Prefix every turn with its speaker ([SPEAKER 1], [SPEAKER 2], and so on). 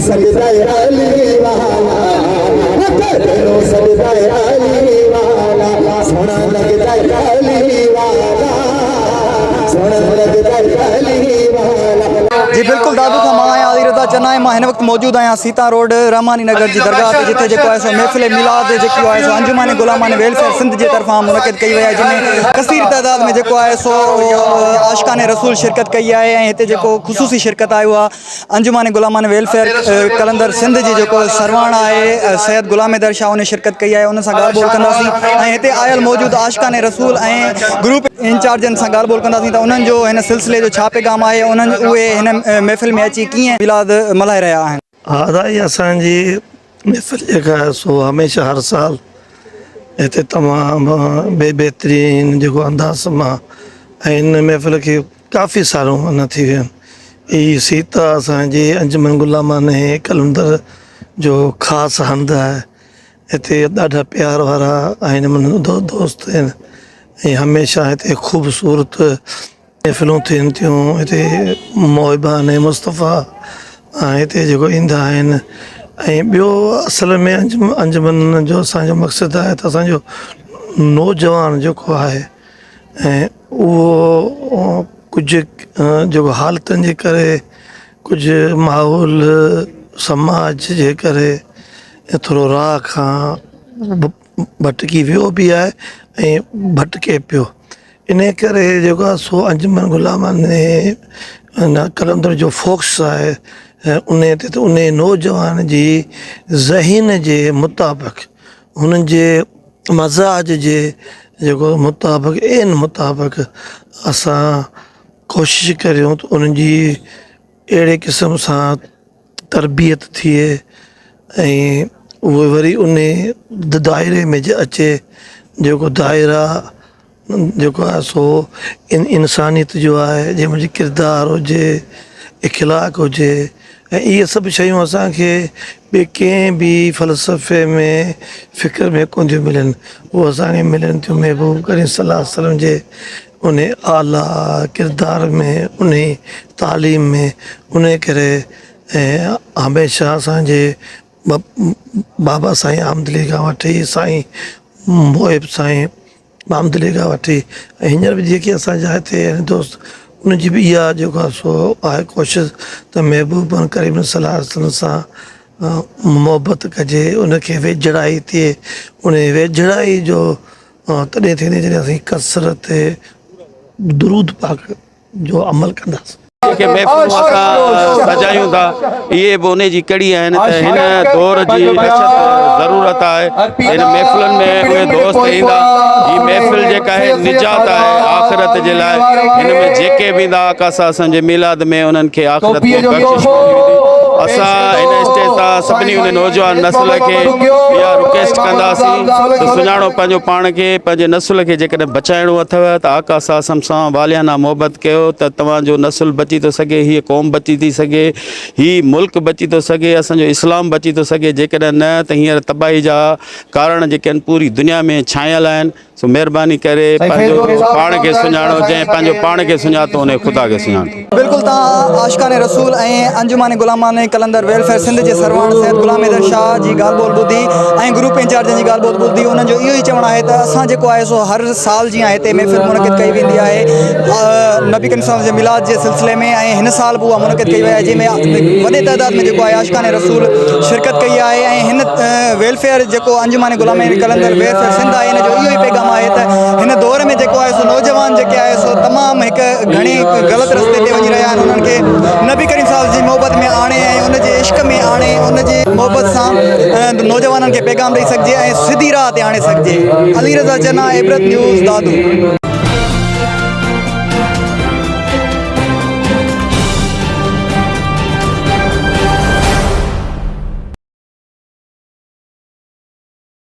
[SPEAKER 1] सजदा अली वाला तेनू सजदा अली वाला सोना लगदा अली वाला सोना लगदा अली वाला।
[SPEAKER 2] जी बिल्कुल दादू का मां आया आदि रजा चना है। मां हिन वक्त मौजूद आया सीता रोड रहमानी नगर जी दरगाह ते जिथे जेको है सो महफिल मिलाद जेकी है सो अंजुमन गुलामान वेलफेयर सिंध जे तरफा मुनक़िद कई वई जिनमें कसीर तादाद में जेको है सो आशिकान रसूल शिरकत कई है। हिते जेको ख़ुसूसी शिरकत आयो आहे अंजुमन गुलामान वेलफेयर कलंदर सिंध जी जेको सरवाण आहे सैयद गुलाम हैदर शाह उन शिरकत कई है। उन सां ॻाल्हि ॿोल कंदासीं ऐं हिते आयल मौजूद आशिकान रसूल ऐं ग्रुप इंचार्जन सां ॻाल्हि ॿोल कंदासीं त उन्हनि जो हिन सिलसिले जो छा पैगाम आहे, उन्हनि उहे हिन महफ़िल में अची कीअं मिलाद मल्हाए रहिया आहिनि।
[SPEAKER 3] हा दाई असांजी महफ़िल जेका आहे सो हमेशह हर साल हिते तमामु बेहतरीन जेको अंदाज़ मां ऐं हिन महफ़िल खे काफ़ी सारूं अञा थी वियूं आहिनि। हीअ सीता असांजी अंजुमन गुलामान कलंदर जो ख़ासि हंधि आहे। हिते ॾाढा प्यार वारा आहिनि दोस्त आहिनि ऐं हमेशह हिते ख़ूबसूरत महफ़िलूं थियनि थियूं। हिते मोहिबान ऐं मुस्तफ़ा हिते जेको ईंदा आहिनि ऐं ॿियो असल में अंजुमन जो असांजो मक़सदु आहे त असांजो नौजवान जेको आहे ऐं उहो कुझु जेको हालतुनि जे करे कुझु माहौल समाज जे करे थोरो राह खां भटकी वियो बि आहे ऐं भटके पियो। इन करे जेको आहे सो अंजुमन गुलामान कलंदर जो फोक्स आहे उन ते त उन नौजवान जी ज़हन जे मुताबिक़ हुननि जे मज़ाज जे जेको मुताबिक़ इन मुताबिक़ असां कोशिशि करियूं त उन्हनि जी अहिड़े क़िस्म सां तरबियत थिए ऐं उहे वरी उन दायरे में अचे जेको दायरा जेको आहे सो इंसानियत जो आहे जंहिंमें किरदारु हुजे इख़लाक़ हुजे ऐं इहे सभु शयूं असांखे ॿिए कंहिं बि फ़लसफ़े में फ़िक्र में कोन थियूं मिलनि, उहे असांखे मिलनि थियूं महबूब करीम सल्लल्लाहु अलैहि वसल्लम जे उन आला किरदार में उन तालीम में। उन करे ऐं हमेशह असांजे बाबा साईं आमदली खां वठी साईं मोहिब साईं आमदली खां वठी ऐं हींअर बि जेके असांजा हिते दोस्त उनजी बि इहा जेको आहे सो आहे कोशिशि त महबूब करीम सल्लल्लाहु अलैहि वसल्लम सां मोहबत कजे, उनखे वेझड़ाई थिए। उन वेझड़ाई जो तॾहिं थींदी जॾहिं असीं कसरत दुरूद पाक जो अमल कंदासीं।
[SPEAKER 4] जेके महफ़िलूं असां सजायूं था इहे बि उन जी कड़ी आहिनि त हिन दौर जी ज़रूरत आहे। हिन महफ़िलनि में उहे दोस्त ईंदा। हीअ महफ़िल जेका आहे निजात आहे आख़िरत जे लाइ। हिन में जेके बि ईंदा आका असांजे मिलाद में उन्हनि खे आख़िरत में बख़्शिश मिलंदी। असां हिन स्टेज तां सभिनी उन नौजवान नस्ल खे इहा रिक्वेस्ट कंदासीं त सुञाणो पंहिंजो पाण खे, पंहिंजे नस्ल खे जेकॾहिं बचाइणो अथव त आका सां वालियाना मोहबत कयो त तव्हांजो नस्ल बची थो सघे, हीअ क़ौम बची थी सघे, हीअ मुल्क बची थो सघे, असांजो इस्लाम बची थो सघे। जेकॾहिं न त हींअर तबाही जा कारण जेके आहिनि पूरी दुनिया में छायल आहिनि। सो महिरबानी करे पंहिंजो पाण खे सुञाणो, जंहिं पंहिंजो पाण खे सुञातो उन ख़ुदा खे सुञातो।
[SPEAKER 2] बिल्कुलु तव्हां आशिकान रसूल ऐं अंजुमन गुलामान कलंदर वेलफेयर सिंध जे सरवाण सैयद गुलाम हैदर शाह जी ॻाल्हि ॿोल ॿुधी ऐं ग्रुप इंचार्जनि जी ॻाल्हि ॿोल ॿुधी। उन्हनि जो इहो ई चवणु आहे त असां जेको आहे सो हर साल जीअं हिते महफ़िल मुनक़िद कई वेंदी आहे नबी करीम सल्लल्लाहु जे मिलाद जे सिलसिले में ऐं हिन साल बि उहा मुनक़िद कई वई आहे जंहिंमें वॾे तइदाद में जेको आहे आशिकान रसूल शिरकत कई आहे। ऐं हिन वेलफेयर जेको अंजुमन गुलाम कलंदर वेलफेयर सिंध आहे हिन जो इहो ई पैगाम आहे त हिन दौर में जेको आहे सो नौजवान जेके आहे सो तमामु हिकु घणी ग़लति रस्ते ते वञी रहिया आहिनि। उन्हनि खे नबी करीम साहिब जी मोहबत में आणे ऐं उनजे इश्क में आणे उनजी मोहबत सां नौजवाननि खे पैगाम ॾेई सघिजे ऐं सिधी राह ते आणे सघिजे। अली रज़ा चना इबरत न्यूज़ दादू।